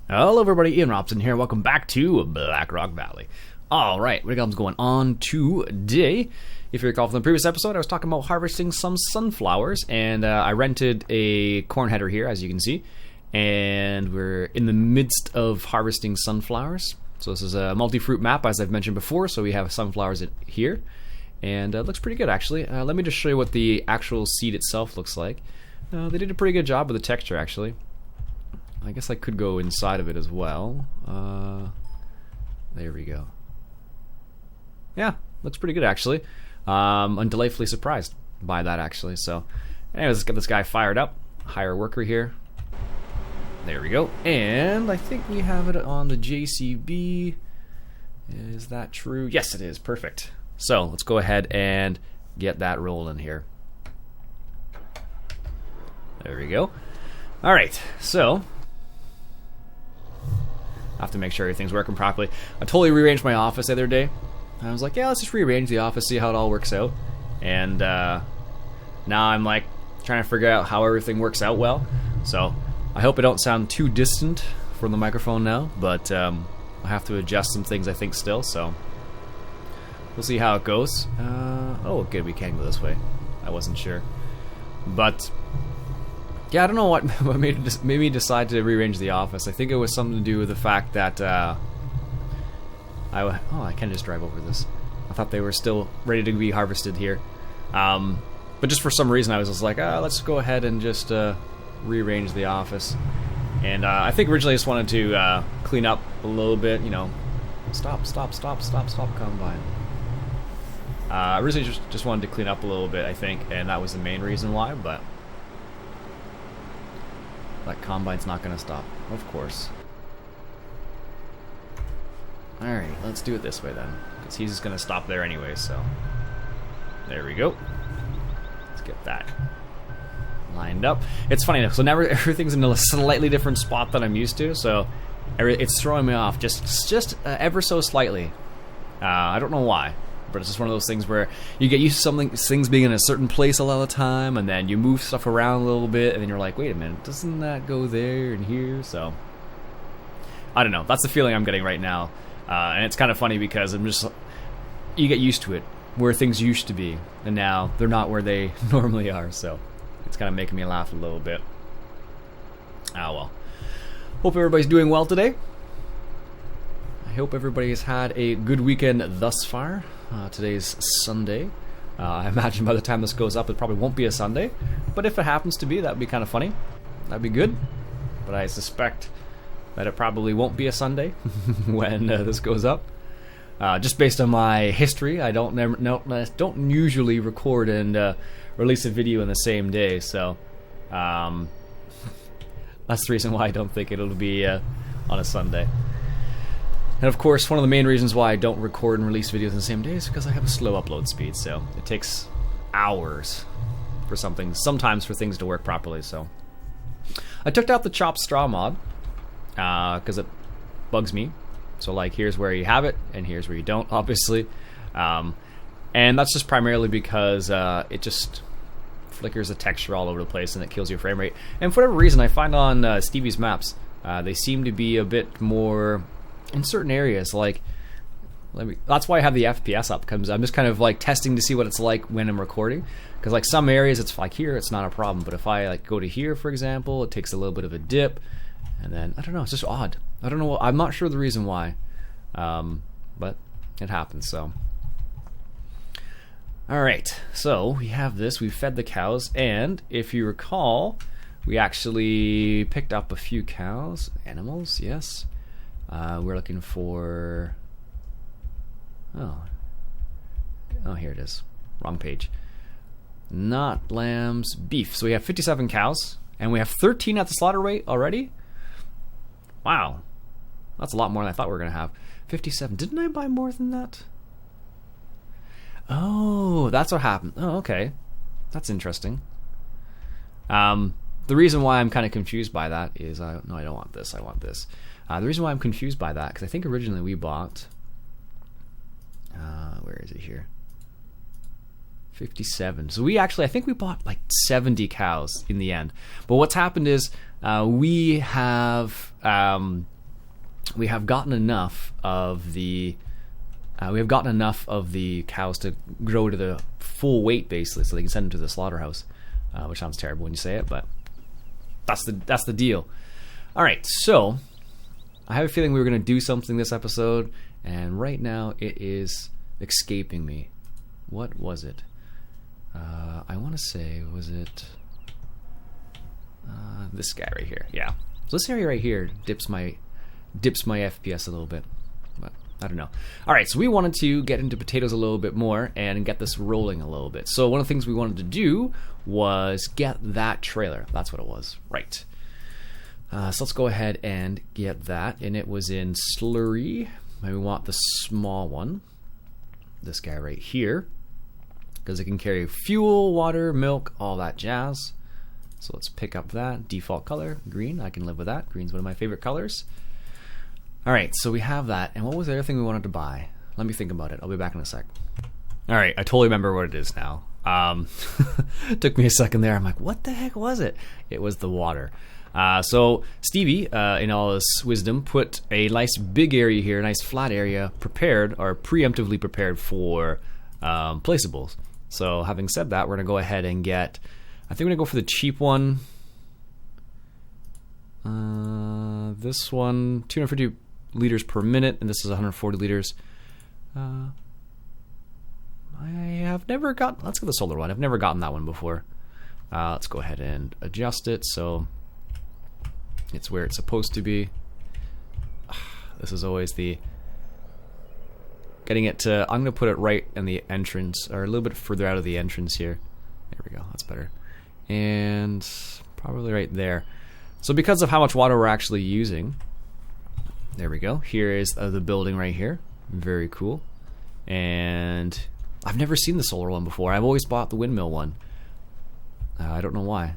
Hello everybody, Iain Robson here. Welcome back to Black Rock Valley. Alright, what is going on today? If you recall from the previous episode, I was talking about harvesting some sunflowers, and I rented a corn header here, as you can see, and we're in the midst of harvesting sunflowers. So this is a multi-fruit map, as I've mentioned before, so we have sunflowers here, and it looks pretty good actually. Let me just show you what the actual seed itself looks like. They did a pretty good job with the texture actually. I guess I could go inside of it as well. There we go. Yeah, looks pretty good actually. I'm delightfully surprised by that actually. So, anyways, let's get this guy fired up. Hire a worker here. There we go. And I think we have it on the JCB. Is that true? Yes, it is. Perfect. So, let's go ahead and get that rolling here. There we go. Alright, so I have to make sure everything's working properly. I totally rearranged my office the other day. I was like, yeah, let's just rearrange the office, see how it all works out. And now I'm like trying to figure out how everything works out well. So I hope I don't sound too distant from the microphone now, but I have to adjust some things I think still, so we'll see how it goes. Oh, good, we can go this way. I wasn't sure. But yeah, I don't know what made me decide to rearrange the office. I think it was something to do with the fact that I can just drive over this. I thought they were still ready to be harvested here, but just for some reason I was just like, let's go ahead and just rearrange the office. And I think originally I just wanted to clean up a little bit. You know, stop, combine. Originally just wanted to clean up a little bit, I think, and that was the main reason why. But that combine's not going to stop, of course. Alright, let's do it this way then, because he's just going to stop there anyway, so there we go. Let's get that lined up. It's funny, so now everything's in a slightly different spot than I'm used to, so it's throwing me off just ever so slightly. I don't know why, but it's just one of those things where you get used to things being in a certain place a lot of the time, and then you move stuff around a little bit, and then you're like, wait a minute, doesn't that go there and here? So I don't know. That's the feeling I'm getting right now, and it's kind of funny because you get used to it where things used to be, and now they're not where they normally are. So it's kind of making me laugh a little bit. Well. Hope everybody's doing well today. I hope everybody has had a good weekend thus far. Today's Sunday. I imagine by the time this goes up it probably won't be a Sunday, but if it happens to be, that'd be kind of funny. That'd be good, but I suspect that it probably won't be a Sunday when this goes up. Just based on my history, I don't usually record and release a video in the same day, so that's the reason why I don't think it'll be on a Sunday. And of course, one of the main reasons why I don't record and release videos in the same day is because I have a slow upload speed, so it takes hours for sometimes for things to work properly. So I took out the chop straw mod because it bugs me. So like, here's where you have it, and here's where you don't, obviously. And that's just primarily because it just flickers the texture all over the place and it kills your frame rate. And for whatever reason, I find on Stevie's maps, they seem to be a bit more in certain areas. Like, that's why I have the FPS up, because I'm just kind of like testing to see what it's like when I'm recording. Because like some areas, it's like here, it's not a problem, but if I like go to here, for example, it takes a little bit of a dip, and then I don't know, it's just odd. I don't know. I'm not sure the reason why, but it happens. So, all right. So we have this. We fed the cows, and if you recall, we actually picked up a few animals. Yes. We're looking for... Oh, here it is. Wrong page. Not lambs, beef. So we have 57 cows, and we have 13 at the slaughter rate already? Wow. That's a lot more than I thought we were going to have. 57. Didn't I buy more than that? Oh, that's what happened. Oh, okay. That's interesting. The reason why I'm kind of confused by that is... no, I don't want this. I want this. The reason why I'm confused by that, because I think originally we bought... where is it here? 57. So we actually, I think we bought like 70 cows in the end. But what's happened is we have we have gotten enough of the cows to grow to the full weight, basically, so they can send them to the slaughterhouse. Which sounds terrible when you say it, but that's the deal. All right, so I have a feeling we were going to do something this episode, and right now it is escaping me. What was it? I want to say, was it this guy right here? Yeah. So this area right here dips my FPS a little bit, but I don't know. All right, so we wanted to get into potatoes a little bit more and get this rolling a little bit. So one of the things we wanted to do was get that trailer. That's what it was, right? So let's go ahead and get that, and it was in slurry. And we want the small one, this guy right here, because it can carry fuel, water, milk, all that jazz. So let's pick up that default color, green. I can live with that. Green's one of my favorite colors. All right, so we have that. And what was the other thing we wanted to buy? Let me think about it. I'll be back in a sec. All right, I totally remember what it is now. Took me a second there. I'm like, what the heck was it? It was the water. So Stevie, in all his wisdom, put a nice big area here, a nice flat area, prepared or preemptively prepared for placeables. So having said that, we're gonna go ahead and get. I think we're gonna go for the cheap one. This one, 250 liters per minute, and this is 140 liters. I have never got. Let's get the solar one. I've never gotten that one before. Let's go ahead and adjust it so it's where it's supposed to be. This is always the getting it to. I'm going to put it right in the entrance, or a little bit further out of the entrance here. There we go. That's better. And probably right there. So because of how much water we're actually using, there we go. Here is the building right here. Very cool. And I've never seen the solar one before. I've always bought the windmill one. I don't know why.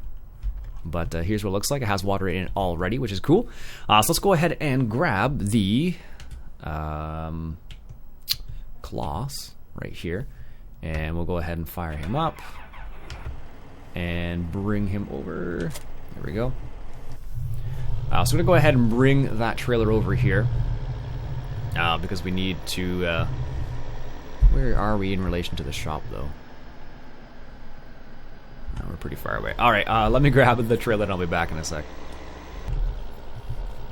But here's what it looks like. It has water in it already, which is cool. So let's go ahead and grab the Colossus right here. And we'll go ahead and fire him up. And bring him over. There we go. So we're going to go ahead and bring that trailer over here. Because we need to... where are we in relation to the shop, though? No, we're pretty far away. Alright, let me grab the trailer and I'll be back in a sec.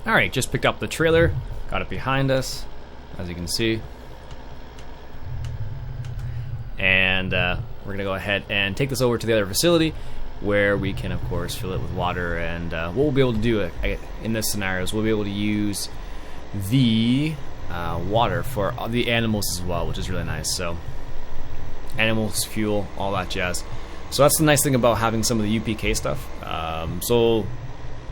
Alright, just picked up the trailer. Got it behind us, as you can see. And we're going to go ahead and take this over to the other facility, where we can, of course, fill it with water. And what we'll be able to do in this scenario is we'll be able to use the water for the animals as well, which is really nice. So animals, fuel, all that jazz. So that's the nice thing about having some of the UPK stuff. So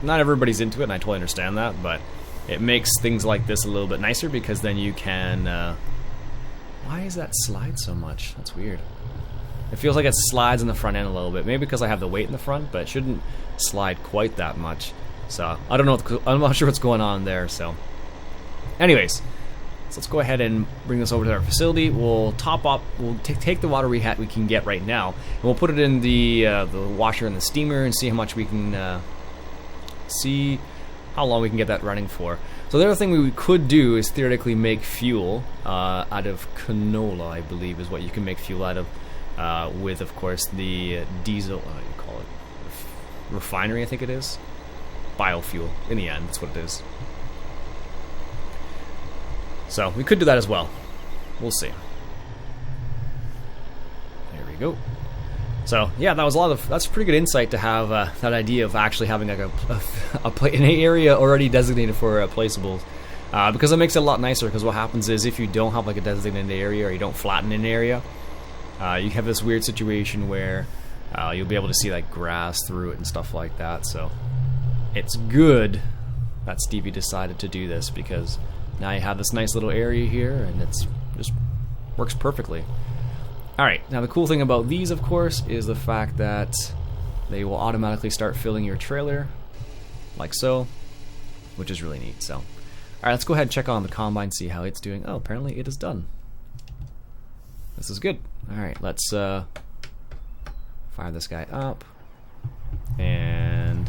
not everybody's into it, and I totally understand that, but it makes things like this a little bit nicer, because then you can why is that slide so much? That's weird. It feels like it slides in the front end a little bit, maybe because I have the weight in the front, but it shouldn't slide quite that much. So I don't know, I'm not sure what's going on there. So anyways, so let's go ahead and bring this over to our facility. We'll top up. We'll take the water we can get right now, and we'll put it in the washer and the steamer, and see how much we can see how long we can get that running for. So the other thing we could do is theoretically make fuel out of canola. I believe is what you can make fuel out of, with of course the diesel. What do you call it? Refinery, I think it is. Biofuel. In the end, that's what it is. So we could do that as well. We'll see. There we go. So yeah, that was that's pretty good insight to have that idea of actually having like an area already designated for placeables, because it makes it a lot nicer. Because what happens is if you don't have like a designated area, or you don't flatten an area, you have this weird situation where you'll be able to see like grass through it and stuff like that. So it's good that Stevie decided to do this, because now you have this nice little area here, and it's just works perfectly. Alright, now the cool thing about these, of course, is the fact that they will automatically start filling your trailer, like so, which is really neat. So, alright, let's go ahead and check on the combine, see how it's doing. Oh, apparently it is done. This is good. Alright, let's fire this guy up, and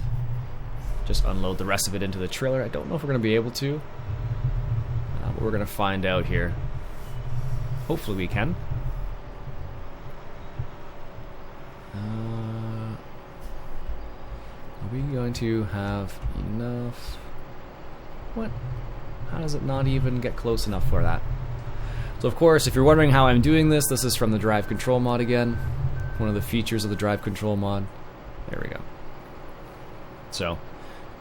just unload the rest of it into the trailer. I don't know if we're going to be able to. we're going to find out here. Hopefully we can. Are we going to have enough? What? How does it not even get close enough for that? So of course, if you're wondering how I'm doing this, this is from the drive control mod again. One of the features of the drive control mod. There we go. So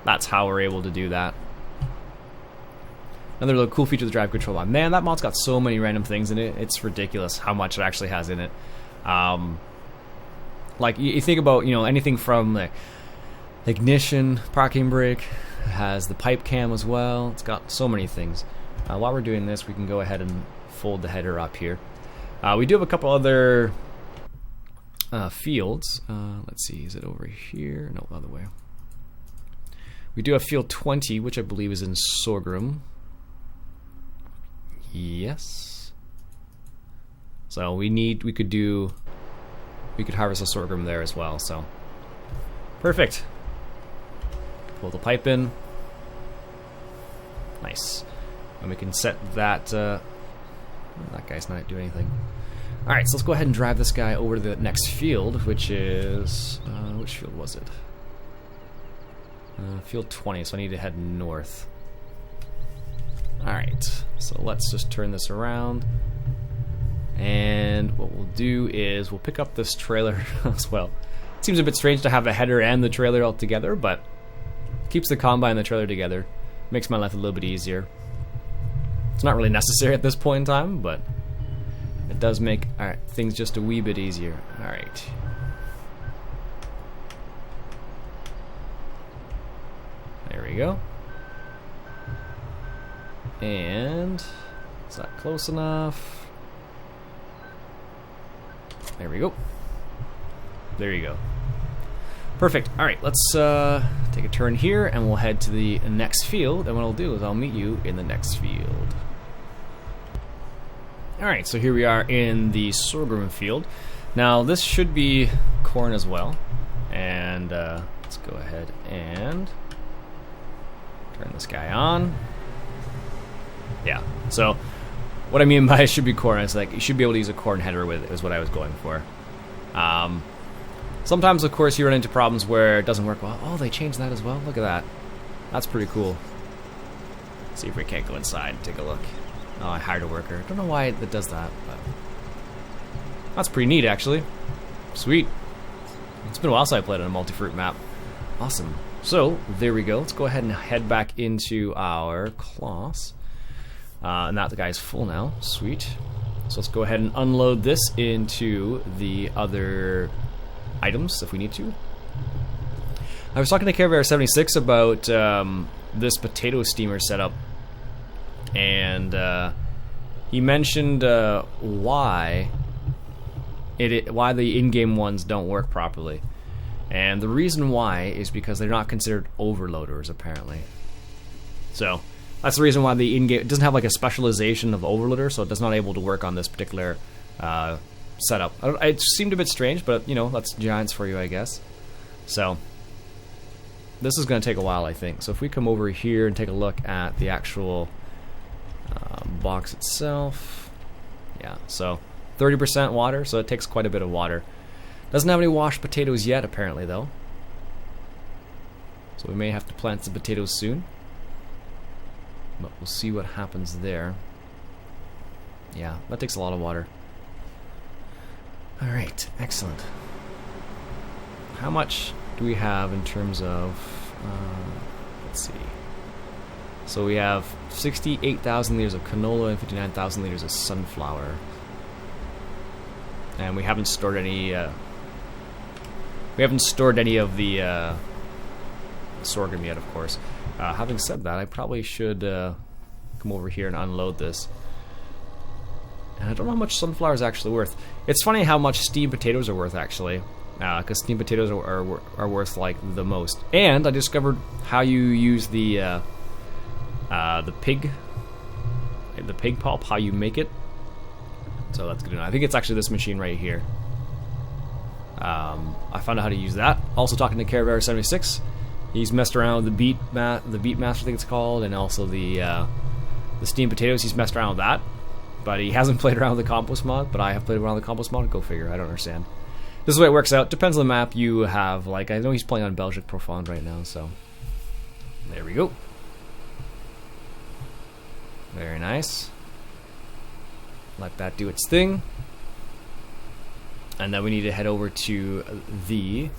that's how we're able to do that. Another little cool feature of the drive control mod. Man, that mod's got so many random things in it. It's ridiculous how much it actually has in it. Like you think about, anything from the ignition, parking brake. It has the pipe cam as well. It's got so many things. While we're doing this, we can go ahead and fold the header up here. We do have a couple other fields. Let's see, is it over here? No, the other way. We do have field 20, which I believe is in sorghum. Yes. So we could harvest a sorghum there as well. So perfect. Pull the pipe in. Nice. And we can set that. That guy's not doing anything. All right, so let's go ahead and drive this guy over to the next field, which is which field was it? Field 20. So I need to head north. All right, so let's just turn this around, and what we'll do is we'll pick up this trailer as well. It seems a bit strange to have the header and the trailer all together, but keeps the combine and the trailer together. Makes my life a little bit easier. It's not really necessary at this point in time, but it does make things just a wee bit easier. All right. There we go. And is that close enough? There we go. There you go. Perfect. All right, let's take a turn here, and we'll head to the next field. And what I'll do is I'll meet you in the next field. All right, so here we are in the sorghum field. Now this should be corn as well, and let's go ahead and turn this guy on. Yeah, so what I mean by it should be corn is like you should be able to use a corn header with it is what I was going for. Sometimes, of course, you run into problems where it doesn't work well. Oh, they changed that as well? Look at that. That's pretty cool. Let's see if we can't go inside and take a look. Oh, I hired a worker. Don't know why it does that, but that's pretty neat, actually. Sweet. It's been a while since I played on a multi-fruit map. Awesome. So, there we go. Let's go ahead and head back into our class. And that the guy's full now. Sweet. So let's go ahead and unload this into the other items if we need to. I was talking to Care Bear 76 about this potato steamer setup, and he mentioned why the in-game ones don't work properly, and the reason why is because they're not considered overloaders apparently. So that's the reason why the in-game it doesn't have like a specialization of overloader, so it's not able to work on this particular setup. It seemed a bit strange, but that's Giants for you, I guess. So this is going to take a while, I think. So if we come over here and take a look at the actual box itself, yeah. So 30% water, so it takes quite a bit of water. Doesn't have any washed potatoes yet, apparently, though. So we may have to plant some potatoes soon. But we'll see what happens there. Yeah, that takes a lot of water. Alright, excellent. How much do we have in terms of... let's see. So we have 68,000 liters of canola and 59,000 liters of sunflower. And we haven't stored any... we haven't stored any of the sorghum yet, of course. Having said that, I probably should come over here and unload this. And I don't know how much sunflower is actually worth. It's funny how much steamed potatoes are worth, actually. Because steamed potatoes are worth, like, the most. And I discovered how you use the pig pulp, how you make it. So that's good to know. I think it's actually this machine right here. I found out how to use that. Also talking to Care Bear 76. He's messed around with the beat master, I think it's called, and also the the steamed potatoes, he's messed around with that. But he hasn't played around with the compost mod, but I have played around with the compost mod. Go figure, I don't understand. This is the way it works out. Depends on the map you have. Like, I know he's playing on Belgique Profond right now, so... There we go. Very nice. Let that do its thing. And then we need to head over to the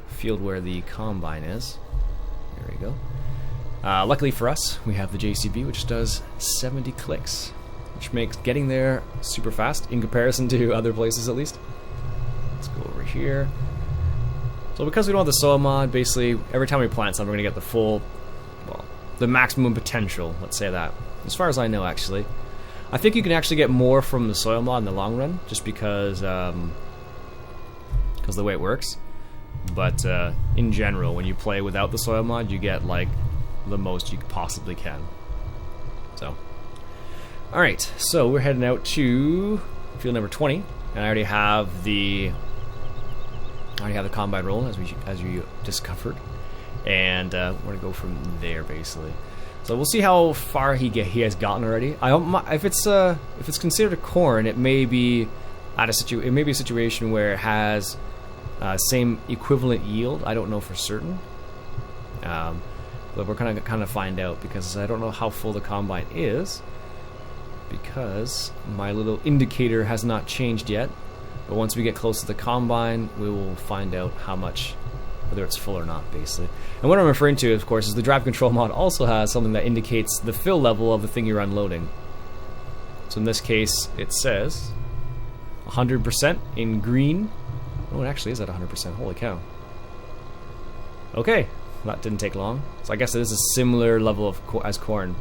field where the combine is. There we go. Luckily for us, we have the JCB, which does 70 clicks, which makes getting there super fast in comparison to other places, at least. Let's go over here. So because we don't have the soil mod, basically every time we plant something, we're going to get the full, well, the maximum potential, let's say that. As far as I know, actually. I think you can actually get more from the soil mod in the long run, just because of the way it works. But in general, when you play without the soil mod, you get like the most you possibly can. So, all right. So we're heading out to field number 20, and I already have the combine roll as you discovered, and we're gonna go from there basically. So we'll see how far he has gotten already. If it's considered a corn, it may be a situation where it has same equivalent yield. I don't know for certain, but we're kind of find out, because I don't know how full the combine is, because my little indicator has not changed yet. But once we get close to the combine, we will find out how much, whether it's full or not, basically. And what I'm referring to, of course, is the drive control mod also has something that indicates the fill level of the thing you're unloading. So in this case, it says 100% in green. Oh, it actually is at 100%. Holy cow. Okay, that didn't take long. So I guess it is a similar level of as corn.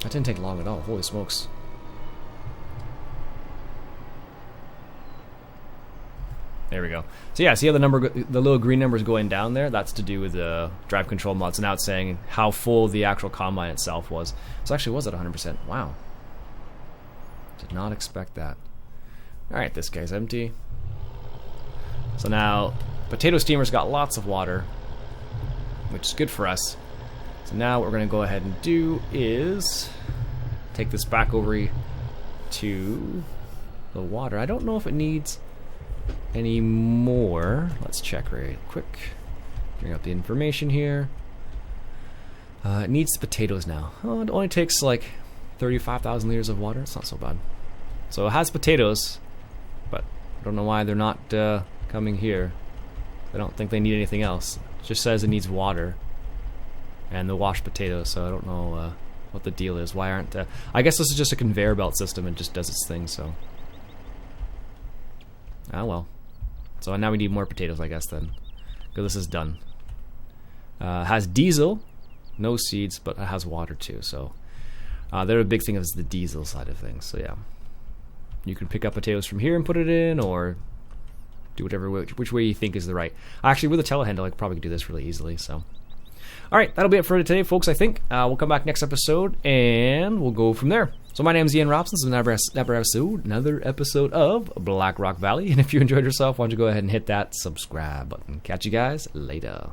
That didn't take long at all. Holy smokes. There we go. So yeah, see how the little green number is going down there? That's to do with the drive control mod. So now it's saying how full the actual combine itself was. So it actually was at 100%. Wow. Did not expect that. Alright, this guy's empty. So now, potato steamer's got lots of water, which is good for us. So now what we're going to go ahead and do is take this back over to the water. I don't know if it needs any more. Let's check right quick. Bring up the information here. It needs the potatoes now. Oh, it only takes like 35,000 liters of water. It's not so bad. So it has potatoes, but I don't know why they're not coming here. I don't think they need anything else. It just says it needs water and the washed potatoes, so I don't know what the deal is. Why aren't I guess this is just a conveyor belt system and just does its thing, so. Ah well. So now we need more potatoes, I guess, then. Because this is done. Has diesel, no seeds, but it has water too, so. They're a big thing is the diesel side of things, so yeah. You can pick up potatoes from here and put it in, or do whatever, which way you think is the right. Actually, with a telehandle, I could probably do this really easily, so. Alright, that'll be it for today, folks, I think. We'll come back next episode, and we'll go from there. So my name's Iain Robson. This is another episode of Black Rock Valley. And if you enjoyed yourself, why don't you go ahead and hit that subscribe button. Catch you guys later.